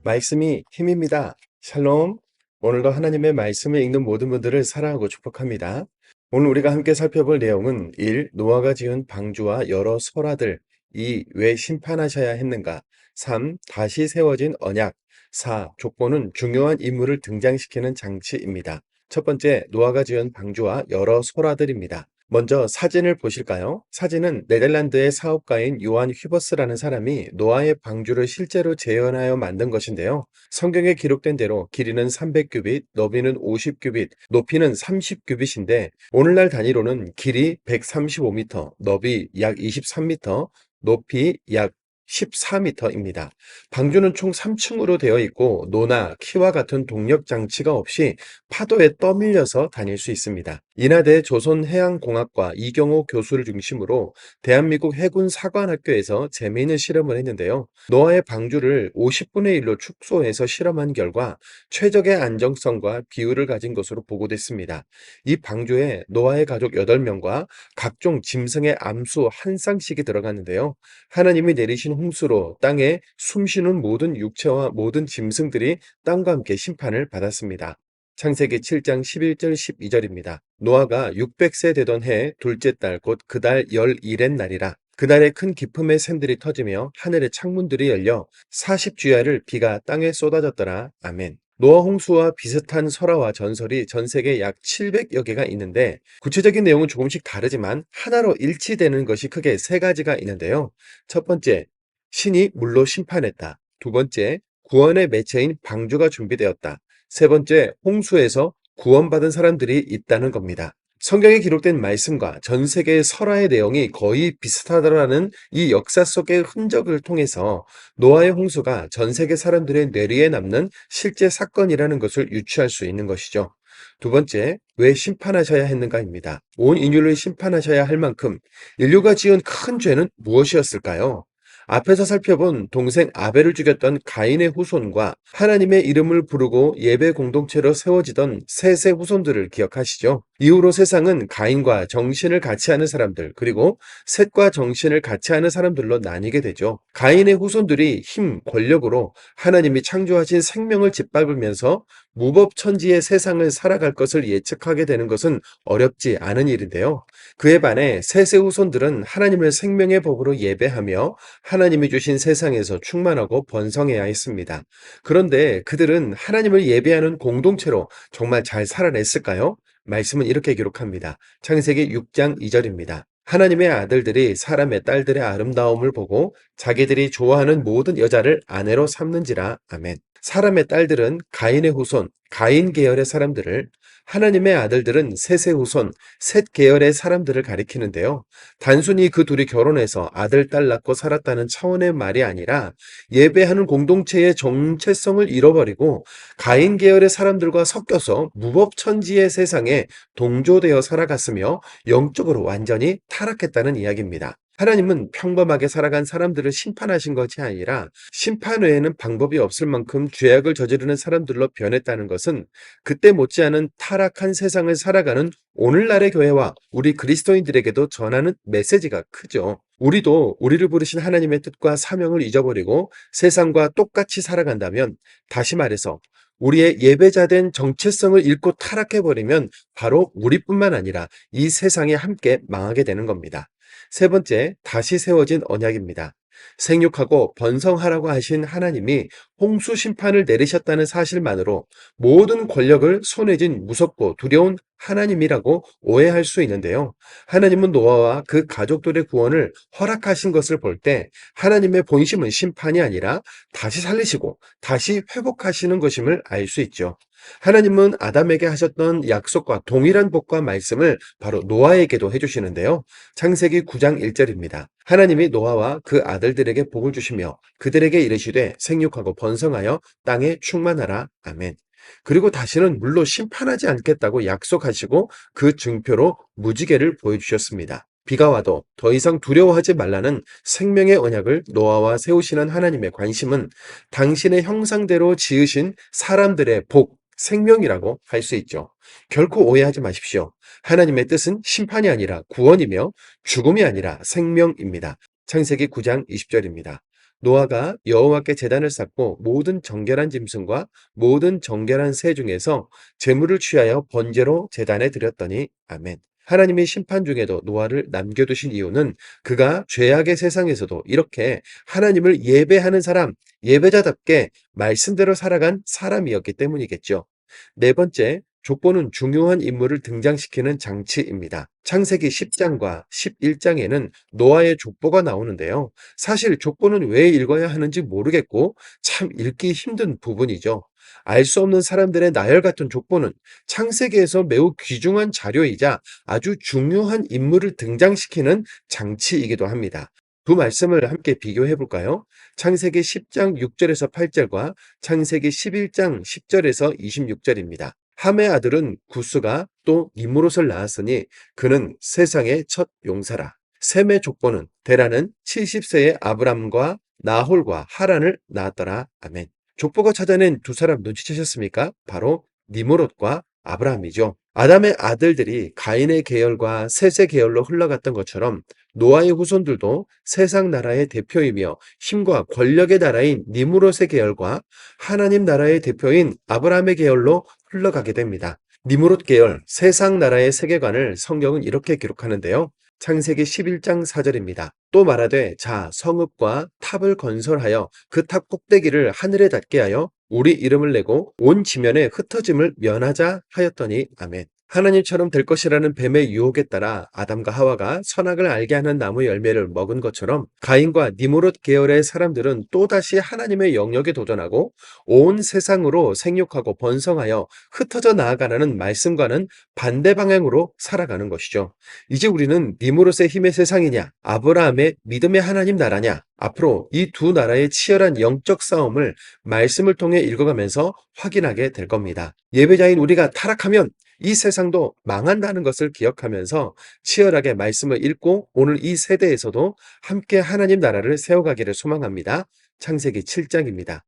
말씀이 힘입니다. 샬롬. 오늘도 하나님의 말씀을 읽는 모든 분들을 사랑하고 축복합니다. 오늘 우리가 함께 살펴볼 내용은 1. 노아가 지은 방주와 여러 설화들. 2. 왜 심판하셔야 했는가. 3. 다시 세워진 언약. 4. 족보는 중요한 인물을 등장시키는 장치입니다. 첫 번째, 노아가 지은 방주와 여러 설화들입니다. 먼저 사진을 보실까요? 사진은 네덜란드의 사업가인 요한 휘버스라는 사람이 노아의 방주를 실제로 재현하여 만든 것인데요. 성경에 기록된 대로 길이는 300규빗, 너비는 50규빗, 높이는 30규빗인데 오늘날 단위로는 길이 135m, 너비 약 23m, 높이 약 14m입니다. 방주는 총 3층으로 되어 있고 노나 키와 같은 동력 장치가 없이 파도에 떠밀려서 다닐 수 있습니다. 인하대 조선해양공학과 이경호 교수를 중심으로 대한민국 해군 사관학교에서 재미있는 실험을 했는데요. 노아의 방주를 50분의 1로 축소해서 실험한 결과 최적의 안정성과 비율을 가진 것으로 보고됐습니다. 이 방주에 노아의 가족 8명과 각종 짐승의 암수 한 쌍씩이 들어갔는데요. 하나님이 내리신 홍수로 땅에 숨쉬는 모든 육체와 모든 짐승들이 땅과 함께 심판을 받았습니다. 창세기 7장 11절 12절입니다. 노아가 600세 되던 해 둘째 달 곧 그 달 11의 날이라. 그날에 큰 기품의 샘들이 터지며 하늘의 창문들이 열려 40주야를 비가 땅에 쏟아졌더라. 아멘. 노아 홍수와 비슷한 설화와 전설이 전 세계 약 700여 개가 있는데 구체적인 내용은 조금씩 다르지만 하나로 일치되는 것이 크게 세 가지가 있는데요. 첫 번째, 신이 물로 심판했다. 두 번째, 구원의 매체인 방주가 준비되었다. 세 번째, 홍수에서 구원받은 사람들이 있다는 겁니다. 성경에 기록된 말씀과 전 세계의 설화의 내용이 거의 비슷하다라는 이 역사 속의 흔적을 통해서 노아의 홍수가 전 세계 사람들의 뇌리에 남는 실제 사건이라는 것을 유추할 수 있는 것이죠. 두 번째, 왜 심판하셔야 했는가입니다. 온 인류를 심판하셔야 할 만큼 인류가 지은 큰 죄는 무엇이었을까요? 앞에서 살펴본 동생 아벨을 죽였던 가인의 후손과 하나님의 이름을 부르고 예배 공동체로 세워지던 셋의 후손들을 기억하시죠? 이후로 세상은 가인과 정신을 같이 하는 사람들, 그리고 셋과 정신을 같이 하는 사람들로 나뉘게 되죠. 가인의 후손들이 힘, 권력으로 하나님이 창조하신 생명을 짓밟으면서 무법천지의 세상을 살아갈 것을 예측하게 되는 것은 어렵지 않은 일인데요. 그에 반해 셋의 후손들은 하나님을 생명의 법으로 예배하며 하나님이 주신 세상에서 충만하고 번성해야 했습니다. 그런데 그들은 하나님을 예배하는 공동체로 정말 잘 살아냈을까요? 말씀은 이렇게 기록합니다. 창세기 6장 2절입니다. 하나님의 아들들이 사람의 딸들의 아름다움을 보고 자기들이 좋아하는 모든 여자를 아내로 삼는지라. 아멘. 사람의 딸들은 가인의 후손, 가인 계열의 사람들을, 하나님의 아들들은 셋의 후손, 셋 계열의 사람들을 가리키는데요. 단순히 그 둘이 결혼해서 아들, 딸 낳고 살았다는 차원의 말이 아니라 예배하는 공동체의 정체성을 잃어버리고 가인 계열의 사람들과 섞여서 무법천지의 세상에 동조되어 살아갔으며 영적으로 완전히 타락했다는 이야기입니다. 하나님은 평범하게 살아간 사람들을 심판하신 것이 아니라 심판 외에는 방법이 없을 만큼 죄악을 저지르는 사람들로 변했다는 것은 그때 못지않은 타락한 세상을 살아가는 오늘날의 교회와 우리 그리스도인들에게도 전하는 메시지가 크죠. 우리도 우리를 부르신 하나님의 뜻과 사명을 잊어버리고 세상과 똑같이 살아간다면, 다시 말해서 우리의 예배자된 정체성을 잃고 타락해버리면 바로 우리뿐만 아니라 이 세상이 함께 망하게 되는 겁니다. 세 번째, 다시 세워진 언약입니다. 생육하고 번성하라고 하신 하나님이 홍수 심판을 내리셨다는 사실만으로 모든 권력을 손에 쥔 무섭고 두려운 하나님이라고 오해할 수 있는데요. 하나님은 노아와 그 가족들의 구원을 허락하신 것을 볼 때 하나님의 본심은 심판이 아니라 다시 살리시고 다시 회복하시는 것임을 알 수 있죠. 하나님은 아담에게 하셨던 약속과 동일한 복과 말씀을 바로 노아에게도 해주시는데요. 창세기 9장 1절입니다. 하나님이 노아와 그 아들들에게 복을 주시며 그들에게 이르시되 생육하고 번성하여 땅에 충만하라. 아멘. 그리고 다시는 물로 심판하지 않겠다고 약속하시고 그 증표로 무지개를 보여주셨습니다. 비가 와도 더 이상 두려워하지 말라는 생명의 언약을 노아와 세우시는 하나님의 관심은 당신의 형상대로 지으신 사람들의 복, 생명이라고 할 수 있죠. 결코 오해하지 마십시오. 하나님의 뜻은 심판이 아니라 구원이며 죽음이 아니라 생명입니다. 창세기 9장 20절입니다. 노아가 여호와께 제단을 쌓고 모든 정결한 짐승과 모든 정결한 새 중에서 제물을 취하여 번제로 제단에 드렸더니 아멘. 하나님이 심판 중에도 노아를 남겨두신 이유는 그가 죄악의 세상에서도 이렇게 하나님을 예배하는 사람, 예배자답게 말씀대로 살아간 사람이었기 때문이겠죠. 네 번째, 족보는 중요한 인물을 등장시키는 장치입니다. 창세기 10장과 11장에는 노아의 족보가 나오는데요. 사실 족보는 왜 읽어야 하는지 모르겠고 참 읽기 힘든 부분이죠. 알 수 없는 사람들의 나열 같은 족보는 창세기에서 매우 귀중한 자료이자 아주 중요한 인물을 등장시키는 장치이기도 합니다. 두 말씀을 함께 비교해 볼까요? 창세기 10장 6절에서 8절과 창세기 11장 10절에서 26절입니다. 함의 아들은 구스가 또 니므롯을 낳았으니 그는 세상의 첫 용사라. 셈의 족보는 데라는 70세의 아브람과 나홀과 하란을 낳았더라. 아멘. 족보가 찾아낸 두 사람 눈치채셨습니까? 바로 니므롯과 아브라함이죠. 아담의 아들들이 가인의 계열과 셋의 계열로 흘러갔던 것처럼 노아의 후손들도 세상 나라의 대표이며 힘과 권력의 나라인 니므롯의 계열과 하나님 나라의 대표인 아브라함의 계열로 흘러가게 됩니다. 니므롯 계열, 세상 나라의 세계관을 성경은 이렇게 기록하는데요. 창세기 11장 4절입니다. 또 말하되 자 성읍과 탑을 건설하여 그 탑 꼭대기를 하늘에 닿게 하여 우리 이름을 내고 온 지면에 흩어짐을 면하자 하였더니 아멘. 하나님처럼 될 것이라는 뱀의 유혹에 따라 아담과 하와가 선악을 알게 하는 나무 열매를 먹은 것처럼 가인과 니므롯 계열의 사람들은 또다시 하나님의 영역에 도전하고 온 세상으로 생육하고 번성하여 흩어져 나아가라는 말씀과는 반대 방향으로 살아가는 것이죠. 이제 우리는 니므롯의 힘의 세상이냐, 아브라함의 믿음의 하나님 나라냐, 앞으로 이 두 나라의 치열한 영적 싸움을 말씀을 통해 읽어가면서 확인하게 될 겁니다. 예배자인 우리가 타락하면 이 세상도 망한다는 것을 기억하면서 치열하게 말씀을 읽고 오늘 이 세대에서도 함께 하나님 나라를 세워가기를 소망합니다. 창세기 7장입니다.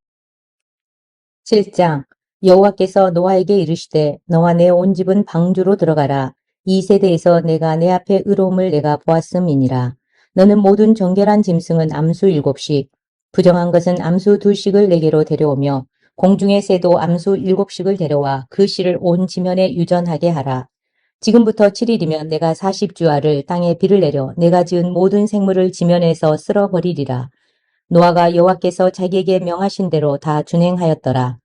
7장 여호와께서 노아에게 이르시되 너와 내 온 집은 방주로 들어가라. 이 세대에서 내가 내 앞에 의로움을 내가 보았음이니라. 너는 모든 정결한 짐승은 암수 7씩, 부정한 것은 암수 2씩을 내게로 데려오며 공중의 새도 암수 7씩을 데려와 그 씨를 온 지면에 유전하게 하라. 지금부터 7일이면 내가 40주야를 땅에 비를 내려 내가 지은 모든 생물을 지면에서 쓸어버리리라. 노아가 여호와께서 자기에게 명하신 대로 다 준행하였더라.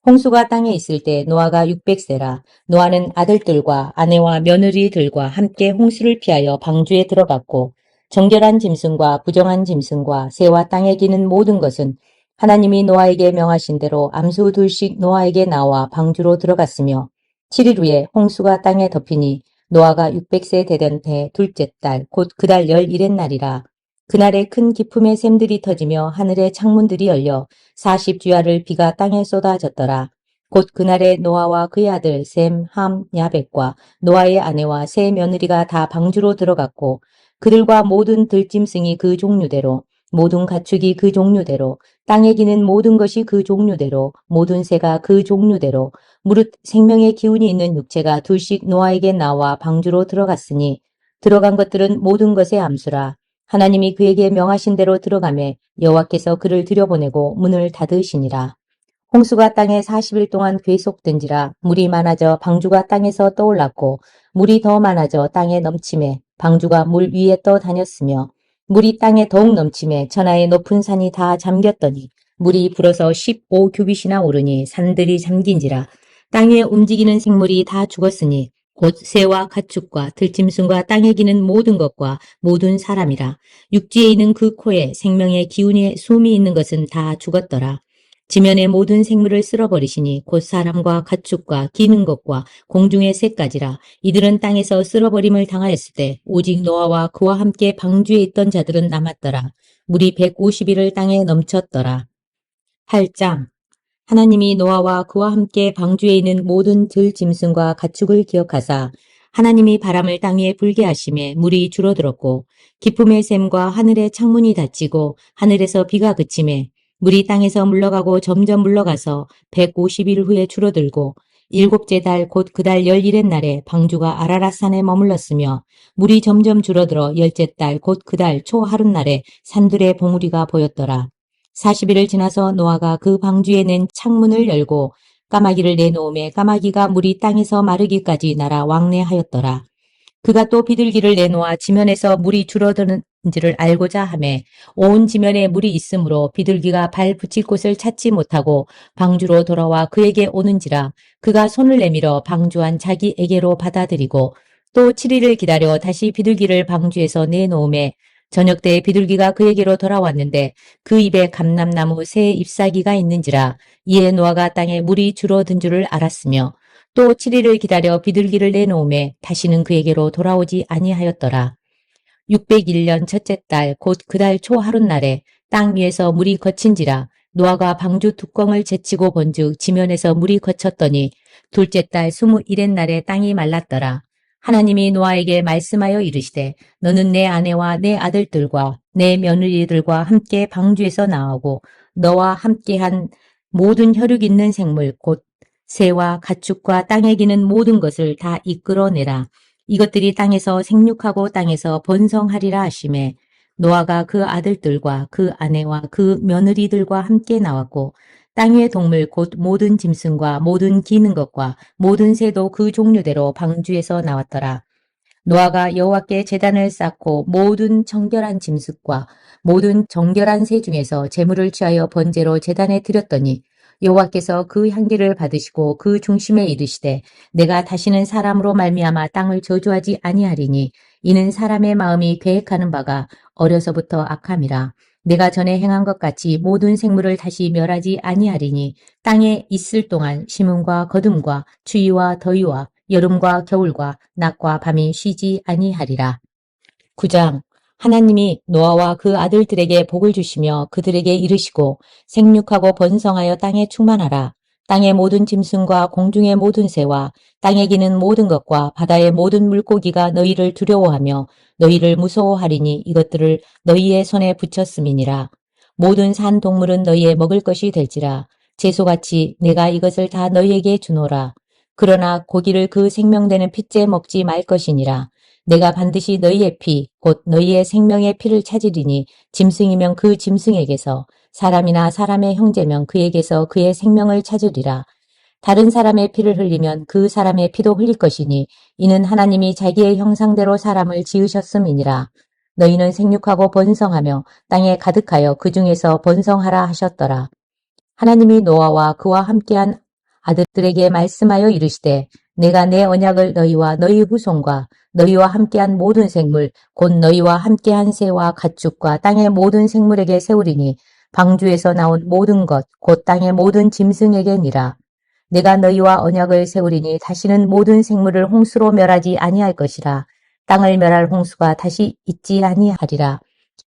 홍수가 땅에 있을 때 노아가 600세라. 노아는 아들들과 아내와 며느리들과 함께 홍수를 피하여 방주에 들어갔고 정결한 짐승과 부정한 짐승과 새와 땅에 기는 모든 것은 하나님이 노아에게 명하신 대로 암수 2씩 노아에게 나와 방주로 들어갔으며 7일 후에 홍수가 땅에 덮이니 노아가 600세 되던 해 둘째 달 곧 그달 11의 날이라. 그날에 큰 기품의 샘들이 터지며 하늘의 창문들이 열려 40주야를 비가 땅에 쏟아졌더라. 곧 그날에 노아와 그의 아들 셈, 함, 야벳과 노아의 아내와 세 며느리가 다 방주로 들어갔고 그들과 모든 들짐승이 그 종류대로 모든 가축이 그 종류대로 땅에 기는 모든 것이 그 종류대로 모든 새가 그 종류대로 무릇 생명의 기운이 있는 육체가 둘씩 노아에게 나와 방주로 들어갔으니 들어간 것들은 모든 것의 암수라. 하나님이 그에게 명하신 대로 들어가매 여호와께서 그를 들여보내고 문을 닫으시니라. 홍수가 땅에 40일 동안 계속된지라. 물이 많아져 방주가 땅에서 떠올랐고 물이 더 많아져 땅에 넘침에 방주가 물 위에 떠다녔으며 물이 땅에 더욱 넘침에 천하의 높은 산이 다 잠겼더니 물이 불어서 15규빗이나 오르니 산들이 잠긴지라. 땅에 움직이는 생물이 다 죽었으니 곧 새와 가축과 들짐승과 땅에 기는 모든 것과 모든 사람이라. 육지에 있는 그 코에 생명의 기운의 숨이 있는 것은 다 죽었더라. 지면의 모든 생물을 쓸어버리시니 곧 사람과 가축과 기는 것과 공중의 새까지라. 이들은 땅에서 쓸어버림을 당하였을 때 오직 노아와 그와 함께 방주에 있던 자들은 남았더라. 물이 150일을 땅에 넘쳤더라. 8장 하나님이 노아와 그와 함께 방주에 있는 모든 들짐승과 가축을 기억하사 하나님이 바람을 땅 위에 불게 하심에 물이 줄어들었고 기품의 샘과 하늘의 창문이 닫히고 하늘에서 비가 그침에 물이 땅에서 물러가고 점점 물러가서 150일 후에 줄어들고 일곱째 달 곧 그달 11의 날에 방주가 아라랏산에 머물렀으며 물이 점점 줄어들어 열째 달 곧 그달 초 하룻날에 산들의 봉우리가 보였더라. 40일을 지나서 노아가 그 방주에 낸 창문을 열고 까마귀를 내놓음에 까마귀가 물이 땅에서 마르기까지 날아 왕래하였더라. 그가 또 비둘기를 내놓아 지면에서 물이 줄어드는지를 알고자 하매 온 지면에 물이 있으므로 비둘기가 발 붙일 곳을 찾지 못하고 방주로 돌아와 그에게 오는지라 그가 손을 내밀어 방주 안 자기에게로 받아들이고 또 7일을 기다려 다시 비둘기를 방주에서 내놓음에 저녁 때 비둘기가 그에게로 돌아왔는데 그 입에 감람나무 새 잎사귀가 있는지라 이에 노아가 땅에 물이 줄어든 줄을 알았으며 또 7일을 기다려 비둘기를 내놓음에 다시는 그에게로 돌아오지 아니하였더라. 601년 첫째 달 곧 그 달 초 하룻날에 땅 위에서 물이 거친지라 노아가 방주 뚜껑을 제치고 본즉 지면에서 물이 거쳤더니 둘째 달 21의 날에 땅이 말랐더라. 하나님이 노아에게 말씀하여 이르시되 너는 내 아내와 내 아들들과 내 며느리들과 함께 방주에서 나오고 너와 함께한 모든 혈육 있는 생물 곧 새와 가축과 땅에 기는 모든 것을 다 이끌어내라. 이것들이 땅에서 생육하고 땅에서 번성하리라 하시매 노아가 그 아들들과 그 아내와 그 며느리들과 함께 나왔고 땅 위의 동물 곧 모든 짐승과 모든 기는 것과 모든 새도 그 종류대로 방주에서 나왔더라. 노아가 여호와께 제단을 쌓고 모든 정결한 짐승과 모든 정결한 새 중에서 제물을 취하여 번제로 제단에 드렸더니 여호와께서 그 향기를 받으시고 그 중심에 이르시되 내가 다시는 사람으로 말미암아 땅을 저주하지 아니하리니 이는 사람의 마음이 계획하는 바가 어려서부터 악함이라. 내가 전에 행한 것 같이 모든 생물을 다시 멸하지 아니하리니 땅에 있을 동안 심음과 거둠과 추위와 더위와 여름과 겨울과 낮과 밤이 쉬지 아니하리라. 9장 하나님이 노아와 그 아들들에게 복을 주시며 그들에게 이르시고 생육하고 번성하여 땅에 충만하라. 땅의 모든 짐승과 공중의 모든 새와 땅에 기는 모든 것과 바다의 모든 물고기가 너희를 두려워하며 너희를 무서워하리니 이것들을 너희의 손에 붙였음이니라. 모든 산 동물은 너희의 먹을 것이 될지라. 채소같이 내가 이것을 다 너희에게 주노라. 그러나 고기를 그 생명되는 핏째 먹지 말 것이니라. 내가 반드시 너희의 피, 곧 너희의 생명의 피를 찾으리니 짐승이면 그 짐승에게서 사람이나 사람의 형제면 그에게서 그의 생명을 찾으리라. 다른 사람의 피를 흘리면 그 사람의 피도 흘릴 것이니 이는 하나님이 자기의 형상대로 사람을 지으셨음이니라. 너희는 생육하고 번성하며 땅에 가득하여 그 중에서 번성하라 하셨더라. 하나님이 노아와 그와 함께한 아들들에게 말씀하여 이르시되 내가 내 언약을 너희와 너희 후손과 너희와 함께한 모든 생물 곧 너희와 함께한 새와 가축과 땅의 모든 생물에게 세우리니 방주에서 나온 모든 것 곧 땅의 모든 짐승에게니라. 내가 너희와 언약을 세우리니 다시는 모든 생물을 홍수로 멸하지 아니할 것이라. 땅을 멸할 홍수가 다시 있지 아니하리라.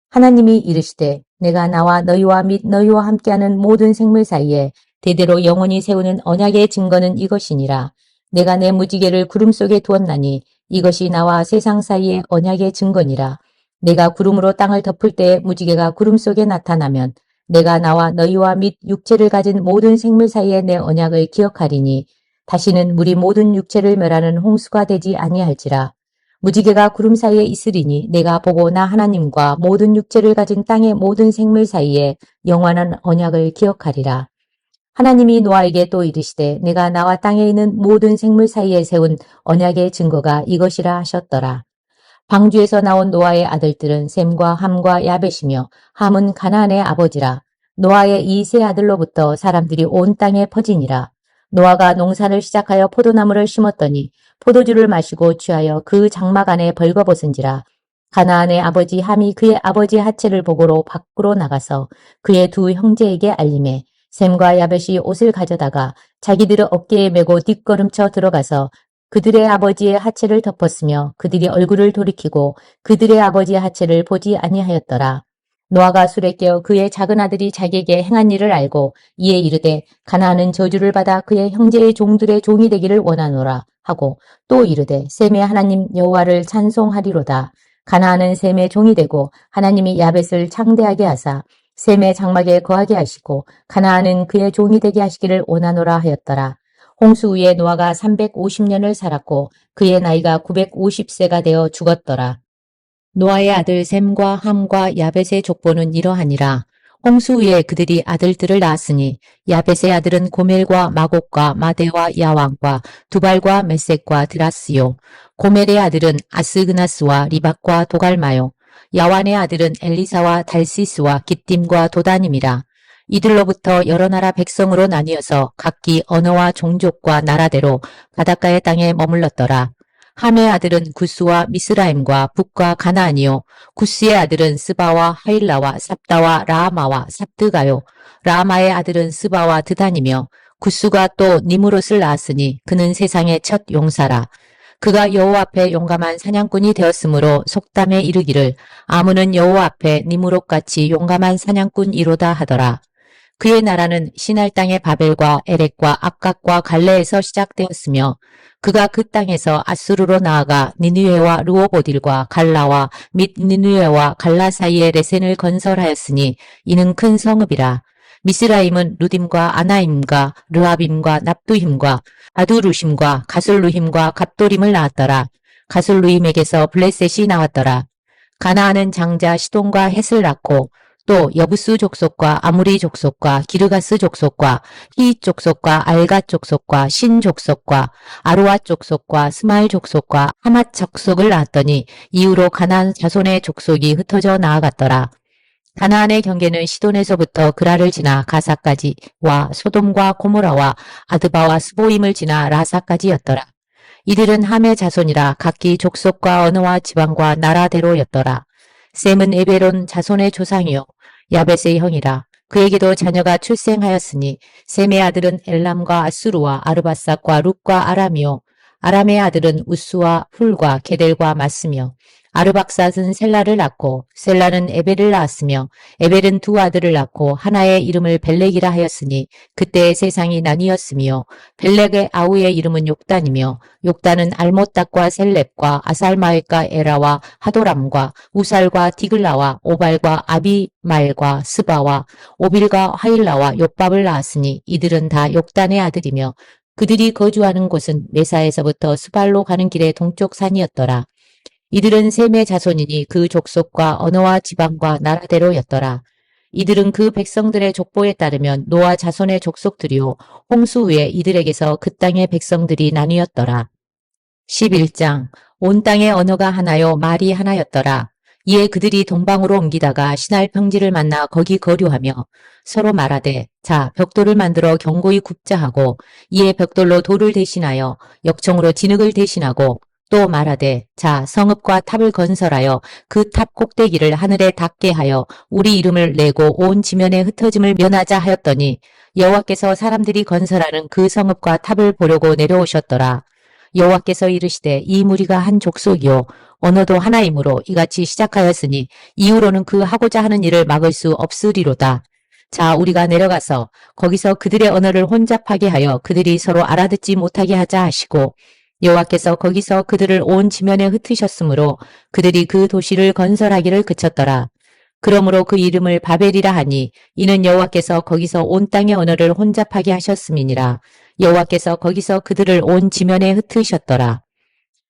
하나님이 이르시되 내가 나와 너희와 및 너희와 함께하는 모든 생물 사이에 대대로 영원히 세우는 언약의 증거는 이것이니라. 내가 내 무지개를 구름 속에 두었나니 이것이 나와 세상 사이의 언약의 증거니라. 내가 구름으로 땅을 덮을 때에 무지개가 구름 속에 나타나면 내가 나와 너희와 및 육체를 가진 모든 생물 사이에 내 언약을 기억하리니 다시는 물이 모든 육체를 멸하는 홍수가 되지 아니할지라. 무지개가 구름 사이에 있으리니 내가 보고 나 하나님과 모든 육체를 가진 땅의 모든 생물 사이에 영원한 언약을 기억하리라. 하나님이 노아에게 또 이르시되 내가 나와 땅에 있는 모든 생물 사이에 세운 언약의 증거가 이것이라 하셨더라. 방주에서 나온 노아의 아들들은 셈과 함과 야벳이며 함은 가나안의 아버지라. 노아의 이 세 아들로부터 사람들이 온 땅에 퍼지니라. 노아가 농사를 시작하여 포도나무를 심었더니 포도주를 마시고 취하여 그 장막 안에 벌거벗은지라. 가나안의 아버지 함이 그의 아버지의 하체를 보고로 밖으로 나가서 그의 두 형제에게 알림해 셈과 야벳이 옷을 가져다가 자기들의 어깨에 메고 뒷걸음쳐 들어가서 그들의 아버지의 하체를 덮었으며 그들이 얼굴을 돌이키고 그들의 아버지의 하체를 보지 아니하였더라. 노아가 술에 깨어 그의 작은 아들이 자기에게 행한 일을 알고 이에 이르되 가나안은 저주를 받아 그의 형제의 종들의 종이 되기를 원하노라 하고 또 이르되 셈의 하나님 여호와를 찬송하리로다. 가나안은 셈의 종이 되고 하나님이 야벳을 창대하게 하사 셈의 장막에 거하게 하시고 가나안은 그의 종이 되게 하시기를 원하노라 하였더라. 홍수 후에 노아가 350년을 살았고 그의 나이가 950세가 되어 죽었더라. 노아의 아들 셈과 함과 야벳의 족보는 이러하니라. 홍수 후에 그들이 아들들을 낳았으니 야벳의 아들은 고멜과 마곡과 마대와 야왕과 두발과 메섹과 드라스요. 고멜의 아들은 아스그나스와 리박과 도갈마요. 야완의 아들은 엘리사와 달시스와 깃딤과 도다님이라. 이들로부터 여러 나라 백성으로 나뉘어서 각기 언어와 종족과 나라대로 바닷가의 땅에 머물렀더라. 함의 아들은 구스와 미스라임과 북과 가나안이요. 구스의 아들은 스바와 하일라와 삽다와 라하마와 삽드가요. 라하마의 아들은 스바와 드단이며 구스가 또 니무롯을 낳았으니 그는 세상의 첫 용사라. 그가 여호와 앞에 용감한 사냥꾼이 되었으므로 속담에 이르기를 아문은 여호와 앞에 니무롯같이 용감한 사냥꾼이로다 하더라. 그의 나라는 시날 땅의 바벨과 에렉과 압각과 갈레에서 시작되었으며 그가 그 땅에서 아수르로 나아가 니느웨와 르호보딜과 갈라와 및 니느웨와 갈라 사이에 레센을 건설하였으니 이는 큰 성읍이라. 미스라임은 루딤과 아나임과 르압임과 납두힘과 아두루심과 가술루힘과 갑도림을 낳았더라. 가술루힘에게서 블레셋이 나왔더라. 가나안은 장자 시돈과 헷을 낳고 또 여부스 족속과 아무리 족속과 기르가스 족속과 히잇 족속과 알가 족속과 신 족속과 아루아 족속과 스마일 족속과 하맛 족속을 낳았더니 이후로 가나안 자손의 족속이 흩어져 나아갔더라. 가나안의 경계는 시돈에서부터 그라를 지나 가사까지와 소돔과 고모라와 아드바와 스보임을 지나 라사까지였더라. 이들은 함의 자손이라 각기 족속과 언어와 지방과 나라대로였더라. 셈은 에베론 자손의 조상이요 야벳의 형이라. 그에게도 자녀가 출생하였으니 셈의 아들은 엘람과 아수르와 아르바삭과 룻과 아람이요 아람의 아들은 우스와 훌과 게델과 마스며 아르박삿은 셀라를 낳고 셀라는 에벨을 낳았으며 에벨은 두 아들을 낳고 하나의 이름을 벨렉이라 하였으니 그때의 세상이 나뉘었으며 벨렉의 아우의 이름은 욕단이며 욕단은 알못닥과 셀렙과 아살마웻과 에라와 하도람과 우살과 디글라와 오발과 아비말과 스바와 오빌과 하일라와 욥밥을 낳았으니 이들은 다 욕단의 아들이며 그들이 거주하는 곳은 메사에서부터 스발로 가는 길의 동쪽 산이었더라. 이들은 셈의 자손이니 그 족속과 언어와 지방과 나라대로였더라. 이들은 그 백성들의 족보에 따르면 노아 자손의 족속들이요 홍수 후에 이들에게서 그 땅의 백성들이 나뉘었더라. 11장 온 땅의 언어가 하나요 말이 하나였더라. 이에 그들이 동방으로 옮기다가 신할 평지를 만나 거기 거류하며 서로 말하되 자 벽돌을 만들어 견고히 굽자 하고 이에 벽돌로 돌을 대신하여 역청으로 진흙을 대신하고 또 말하되 자 성읍과 탑을 건설하여 그 탑 꼭대기를 하늘에 닿게 하여 우리 이름을 내고 온 지면에 흩어짐을 면하자 하였더니 여호와께서 사람들이 건설하는 그 성읍과 탑을 보려고 내려오셨더라. 여호와께서 이르시되 이 무리가 한 족속이요 언어도 하나이므로 이같이 시작하였으니 이후로는 그 하고자 하는 일을 막을 수 없으리로다. 자 우리가 내려가서 거기서 그들의 언어를 혼잡하게 하여 그들이 서로 알아듣지 못하게 하자 하시고 여호와께서 거기서 그들을 온 지면에 흩으셨으므로 그들이 그 도시를 건설하기를 그쳤더라. 그러므로 그 이름을 바벨이라 하니 이는 여호와께서 거기서 온 땅의 언어를 혼잡하게 하셨음이니라. 여호와께서 거기서 그들을 온 지면에 흩으셨더라.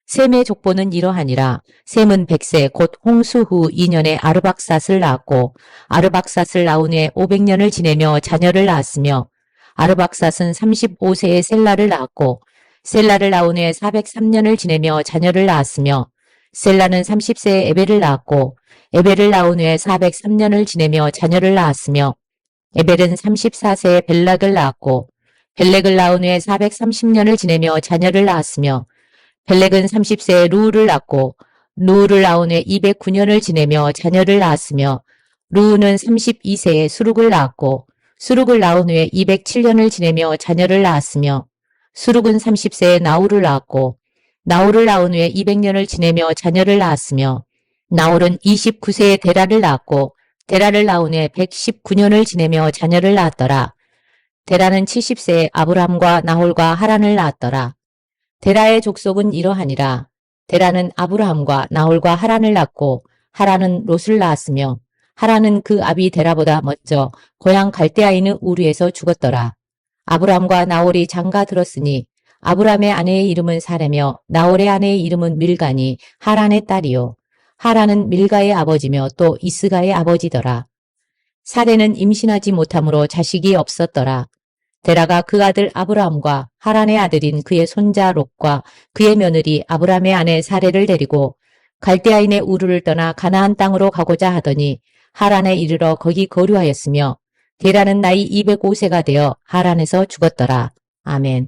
셈의 족보는 이러하니라. 셈은 100세 곧 홍수 후 2년에 아르박삿을 낳았고 아르박삿을 낳은 후에 500년을 지내며 자녀를 낳았으며 아르박삿은 35세에 셀라를 낳았고 셀라를 낳은 후에 403년을 지내며 자녀를 낳았으며 셀라는 30세에 에벨을 낳았고 에벨을 낳은 후에 403년을 지내며 자녀를 낳았으며 에벨은 34세에 벨락을 낳았고 벨렉을 낳은 후에 430년을 지내며 자녀를 낳았으며 벨렉은 30세에 루우를 낳고 루우를 낳은 후에 209년을 지내며 자녀를 낳았으며 루우는 32세에 수룩을 낳았고 수룩을 낳은 후에 207년을 지내며 자녀를 낳았으며 수룩은 30세에 나홀을 낳았고 나홀을 낳은 후에 200년을 지내며 자녀를 낳았으며 나홀은 29세에 데라를 낳았고 데라를 낳은 후에 119년을 지내며 자녀를 낳았더라. 데라는 70세에 아브람과 나홀과 하란을 낳았더라. 데라의 족속은 이러하니라. 데라는 아브라함과 나홀과 하란을 낳고 하란은 롯을 낳았으며 하란은 그 아비 데라보다 먼저 고향 갈대아인의 우르에서 죽었더라. 아브람과 나홀이 장가 들었으니 아브람의 아내의 이름은 사레며 나홀의 아내의 이름은 밀가니 하란의 딸이요. 하란은 밀가의 아버지며 또 이스가의 아버지더라. 사레는 임신하지 못함으로 자식이 없었더라. 데라가 그 아들 아브라함과 하란의 아들인 그의 손자 롯과 그의 며느리 아브라함의 아내 사레를 데리고 갈대아인의 우르를 떠나 가나안 땅으로 가고자 하더니 하란에 이르러 거기 거류하였으며 데라는 나이 205세가 되어 하란에서 죽었더라. 아멘.